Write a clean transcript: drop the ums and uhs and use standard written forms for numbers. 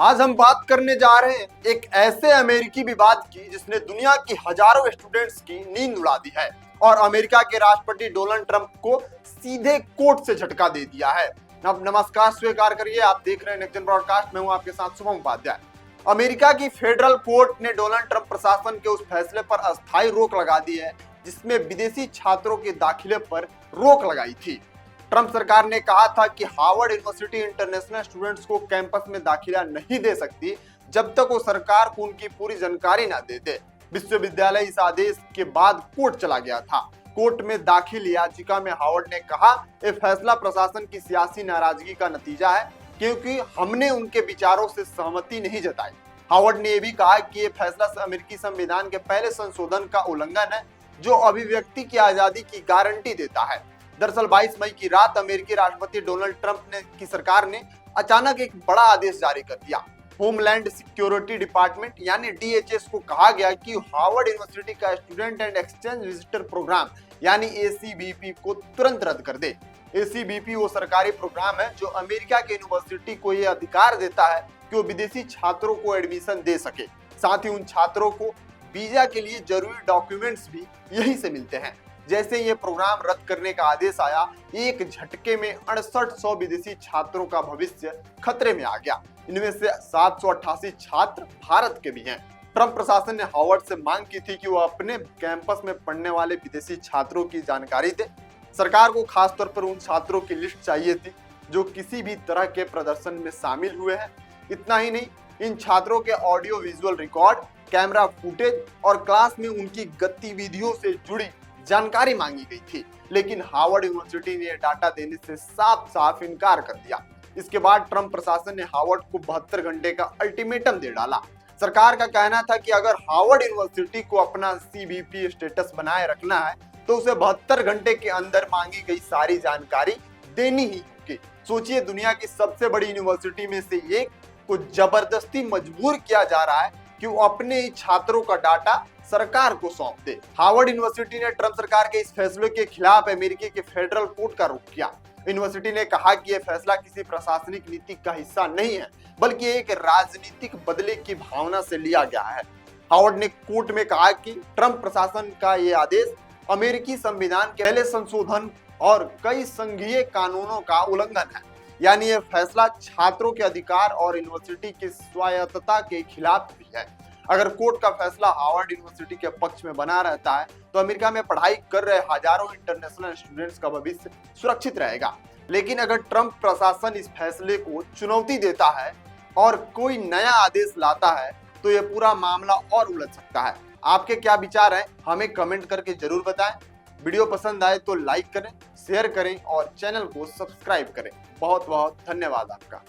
आज हम बात करने जा रहे हैं एक ऐसे अमेरिकी विवाद की जिसने दुनिया की हजारों स्टूडेंट्स की नींद उड़ा दी है और अमेरिका के राष्ट्रपति डोनाल्ड ट्रंप को सीधे कोर्ट से झटका दे दिया है। अब नमस्कार स्वीकार करिए, आप देख रहे हैं नेक्स्ट जनरेशन ब्रॉडकास्ट। मैं हूं आपके साथ शुभम उपाध्याय। अमेरिका की फेडरल कोर्ट ने डोनाल्ड ट्रंप प्रशासन के उस फैसले पर अस्थायी रोक लगा दी है जिसमें विदेशी छात्रों के दाखिले पर रोक लगाई थी। ट्रंप सरकार ने कहा था कि हार्वर्ड यूनिवर्सिटी इंटरनेशनल स्टूडेंट्स को कैंपस में दाखिला नहीं दे सकती जब तक वो सरकार को उनकी पूरी जानकारी न दे दे। विश्वविद्यालय इस आदेश के बाद कोर्ट चला गया था। कोर्ट में दाखिल याचिका में हार्वर्ड ने कहा, यह फैसला प्रशासन की सियासी नाराजगी का नतीजा है क्योंकि हमने उनके विचारों से सहमति नहीं जताई। हार्वर्ड ने यह भी कहा कि यह फैसला अमेरिकी संविधान के पहले संशोधन का उल्लंघन है जो अभिव्यक्ति की आजादी की गारंटी देता है। दरअसल 22 मई की रात अमेरिकी राष्ट्रपति डोनाल्ड ट्रंप की सरकार ने अचानक एक बड़ा आदेश जारी कर दिया। होमलैंड सिक्योरिटी डिपार्टमेंट यानी DHS को कहा गया कि हार्वर्ड यूनिवर्सिटी का Student and Exchange Visitor Program यानी ACVP को तुरंत रद्द कर दे। ACVP वो सरकारी प्रोग्राम है जो अमेरिका के यूनिवर्सिटी को यह अधिकार देता है कि वो विदेशी छात्रों को एडमिशन दे सके। साथ ही उन छात्रों को वीजा के लिए जरूरी डॉक्यूमेंट्स भी यहीं से मिलते हैं। जैसे ये प्रोग्राम रद्द करने का आदेश आया, एक झटके में 6800 विदेशी छात्रों का भविष्य खतरे में आ गया। इनमें से 788 छात्र भारत के भी हैं। ट्रंप प्रशासन ने हार्वर्ड से मांग की थी कि वो अपने कैंपस में पढ़ने वाले विदेशी छात्रों की जानकारी दे। सरकार को खासतौर पर उन छात्रों की लिस्ट चाहिए थी जो किसी भी तरह के प्रदर्शन में शामिल हुए हैं। इतना ही नहीं, इन छात्रों के audio visual record, camera footage और क्लास में उनकी गतिविधियों से जुड़ी जानकारी मांगी गई थी, लेकिन हार्वर्ड यूनिवर्सिटी ने डाटा देने से साफ साफ इनकार कर दिया। इसके बाद ट्रंप प्रशासन ने हार्वर्ड को 72 घंटे का अल्टीमेटम दे डाला। सरकार का कहना था कि अगर हार्वर्ड यूनिवर्सिटी को अपना CVP स्टेटस बनाए रखना है तो उसे 72 घंटे के अंदर मांगी गई सारी जानकारी देनी ही होगी। सोचिए, दुनिया की सबसे बड़ी यूनिवर्सिटी में से एक को जबरदस्ती मजबूर किया जा रहा है कि वो अपने ही छात्रों का डाटा सरकार को सौंप दे। हार्वर्ड यूनिवर्सिटी ने ट्रंप सरकार के इस फैसले के खिलाफ अमेरिकी के फेडरल कोर्ट का रुख किया। यूनिवर्सिटी ने कहा कि यह फैसला किसी प्रशासनिक नीति का हिस्सा नहीं है बल्कि एक राजनीतिक बदले की भावना से लिया गया है। हार्वर्ड ने कोर्ट में कहा कि ट्रंप प्रशासन का यह आदेश अमेरिकी संविधान के पहले संशोधन और कई संघीय कानूनों का उल्लंघन है, यानी यह फैसला छात्रों के अधिकार और यूनिवर्सिटी की स्वायत्तता के खिलाफ भी है। अगर कोर्ट का फैसला हार्वर्ड यूनिवर्सिटी के पक्ष में बना रहता है तो अमेरिका में पढ़ाई कर रहे हजारों इंटरनेशनल स्टूडेंट्स का भविष्य सुरक्षित रहेगा। लेकिन अगर ट्रंप प्रशासन इस फैसले को चुनौती देता है और कोई नया आदेश लाता है तो यह पूरा मामला और उलझ सकता है। आपके क्या विचार हैं, हमें कमेंट करके जरूर बताएं। वीडियो पसंद आए तो लाइक करें, शेयर करें और चैनल को सब्सक्राइब करें। बहुत बहुत धन्यवाद आपका।